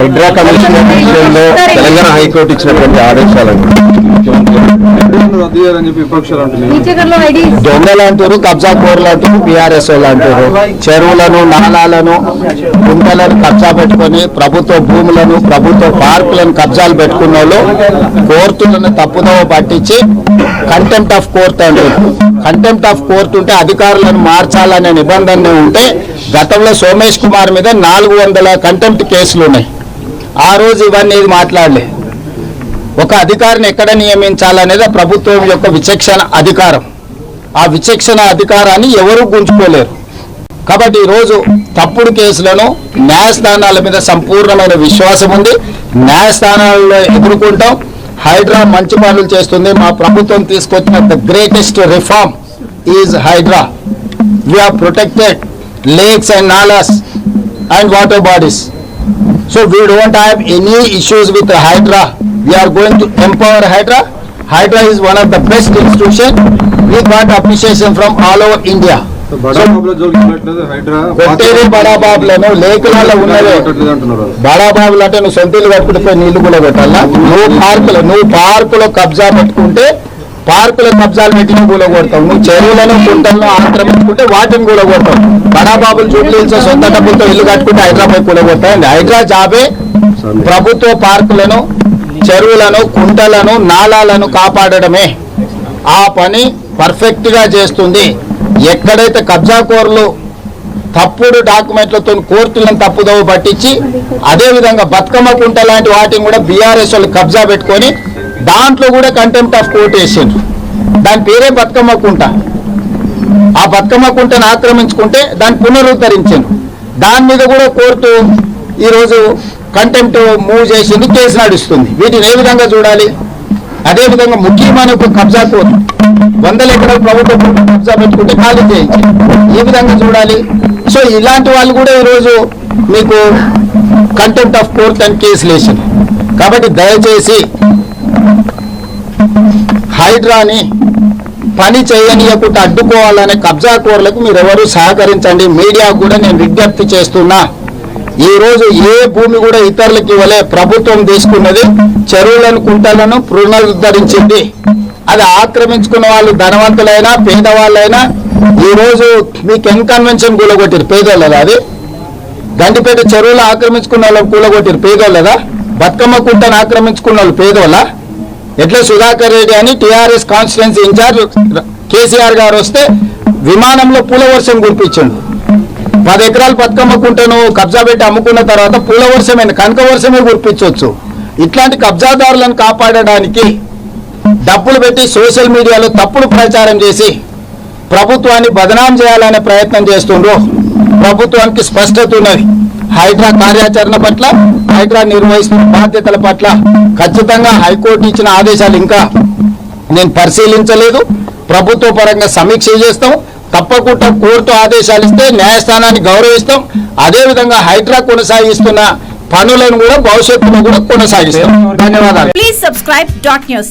Hydraa commission విషయంలో Telangana high court ఇచ్చినటువంటి ఆదేశాలను దొంగలు అంటారు, కబ్జా కోర్లు అంటారు, బీఆర్ఎస్ వాళ్ళు అంటారు. చెరువులను, నాలాలను, కుంటలను కబ్జా పెట్టుకొని ప్రభుత్వ భూములను, ప్రభుత్వ పార్కులను కబ్జాలు పెట్టుకున్న వాళ్ళు కోర్టులను తప్పుదోవ పట్టించి కంటెంప్ట్ ఆఫ్ కోర్ట్ అంటారు. కంటెంప్ట్ ఆఫ్ కోర్టు ఉంటే అధికారులను మార్చాలనే నిబంధన ఉంటే గతంలో సోమేష్ కుమార్ మీద 400 కంటెంప్ట్ కేసులు ఉన్నాయి. ఆ రోజు ఇవన్నీ మాట్లాడలే. ఒక అధికారిని ఎక్కడ నియమించాలనేది ప్రభుత్వం యొక్క విచక్షణ అధికారం. ఆ విచక్షణ అధికారాన్ని ఎవరూ గుంజుకోలేరు. కాబట్టి ఈరోజు తప్పుడు కేసులను న్యాయస్థానాల మీద సంపూర్ణమైన విశ్వాసం ఉంది. న్యాయస్థానాల్లో ఎదుర్కొంటాం. హైడ్రా మంచి పనులు చేస్తుంది. మా ప్రభుత్వం తీసుకొచ్చిన the greatest reform is Hydraa. We are protected lakes and nalas and water bodies, so we don't have any issues with the Hydra. We are going to empower Hydra. Hydra is one of the best institution. We got appreciation from all over India. బడా బాబులను లేఖనాల్లో ఉన్నదే. బడా బాబులు అంటే నువ్వు సొంతలు కట్టుకుంటే నీళ్లు కూడా పెట్టాలా? నువ్వు పార్కులో కబ్జా పెట్టుకుంటే పార్కుల కబ్జాలు పెట్టిన కూలగొడతావు. నువ్వు చెరువులను, కుంటలను ఆక్రమించుకుంటే వాటిని కూలగొడతావు. బడాబాబులు చుట్టూ సొంత డబ్బులతో ఇల్లు కట్టుకుంటే హైదరాబాద్ కూలగొడతాయండి. హైడ్రా జాబే ప్రభుత్వ పార్కులను, చెరువులను, కుంటలను, నాలాలను కాపాడడమే. ఆ పని పర్ఫెక్ట్ గా చేస్తుంది. ఎక్కడైతే కబ్జాకోర్లు తప్పుడు డాక్యుమెంట్లతో కోర్టులను తప్పుదోవ పట్టించి అదేవిధంగా బతుకమ్మ కుంట లాంటి వాటిని కూడా బీఆర్ఎస్ వాళ్ళు కబ్జా పెట్టుకొని దాంట్లో కూడా కంటెంప్ట్ ఆఫ్ కోర్ట్ వేసిండ్రు. దాని పేరే బతుకమ్మ కుంట. ఆ బతుకమ్మ కుంటను ఆక్రమించుకుంటే దాన్ని పునరుద్ధరించారు. దాని మీద కూడా కోర్టు ఈరోజు కంటెంప్ట్ మూవ్ చేసింది, కేసు నడుస్తుంది. వీటిని ఏ విధంగా చూడాలి? అదేవిధంగా ముఖ్యమైన ఒక కబ్జా కోర్టు 100 ఎకరాల ప్రభుత్వ కబ్జా పెట్టుకుంటే ఖాళీ చేయించి ఈ విధంగా చూడాలి. సో ఇలాంటి వాళ్ళు కూడా ఈరోజు మీకు కంటెంప్ట్ ఆఫ్ కోర్ట్ అని కేసులు వేసింది. కాబట్టి దయచేసి హైడ్రాని పని చేయనీయకుండా అడ్డుకోవాలనే కబ్జా కోర్లకు మీరెవరూ సహకరించండి. మీడియా కూడా నేను విజ్ఞప్తి చేస్తున్నా. ఈ రోజు ఏ భూమి కూడా ఇతరులకు ఇవ్వలే. ప్రభుత్వం తీసుకున్నది చెరువులను, కుంటలను పునరుద్ధరించింది. అది ఆక్రమించుకున్న వాళ్ళు ధనవంతులైనా పేదవాళ్ళైనా ఈ రోజు మీకు కన్వెన్షన్ కూలగొట్టారు పేదోళ్ళదా? అది గండిపేట చెరువులు ఆక్రమించుకున్న వాళ్ళని కూలగొట్టారు పేదోళ్ళదా? బతుకమ్మ కుంటను ఆక్రమించుకున్న వాళ్ళు పేదోళ్ళ? ఎట్లా సుధాకర్ రెడ్డి అని టీఆర్ఎస్ కాన్స్టిట్యుయెన్సీ ఇన్ఛార్జ్ కేసీఆర్ గారు వస్తే విమానంలో పూల వర్షం కురిపించండు. 10 ఎకరాలు బతుకమ్మ కుంటను కబ్జా పెట్టి అమ్ముకున్న తర్వాత పూల వర్షమైన కనక వర్షమే కురిపించవచ్చు. ఇట్లాంటి కబ్జాదారులను కాపాడడానికి డబ్బులు పెట్టి సోషల్ మీడియాలో తప్పుడు ప్రచారం చేసి ప్రభుత్వాన్ని బదనాం చేయాలనే ప్రయత్నం చేస్తుండ్రు. ప్రభుత్వానికి స్పష్టత ఉన్నది. హైడ్రా కార్యాచరణ పట్ల, హైడ్రా నిర్వహిస్తున్న బాధ్యతల పట్ల ఖచ్చితంగా హైకోర్టు ఇచ్చిన ఆదేశాలు ఇంకా నేను పరిశీలించలేదు. ప్రభుత్వ పరంగా సమీక్ష చేస్తాం. తప్పకుండా కోర్టు ఆదేశాలు ఇస్తే న్యాయస్థానాన్ని గౌరవిస్తాం. అదేవిధంగా హైడ్రా కొనసాగిస్తున్న పనులను కూడా భవిష్యత్తులో కూడా కొనసాగిస్తాం. ధన్యవాదాలు. Please subscribe .news.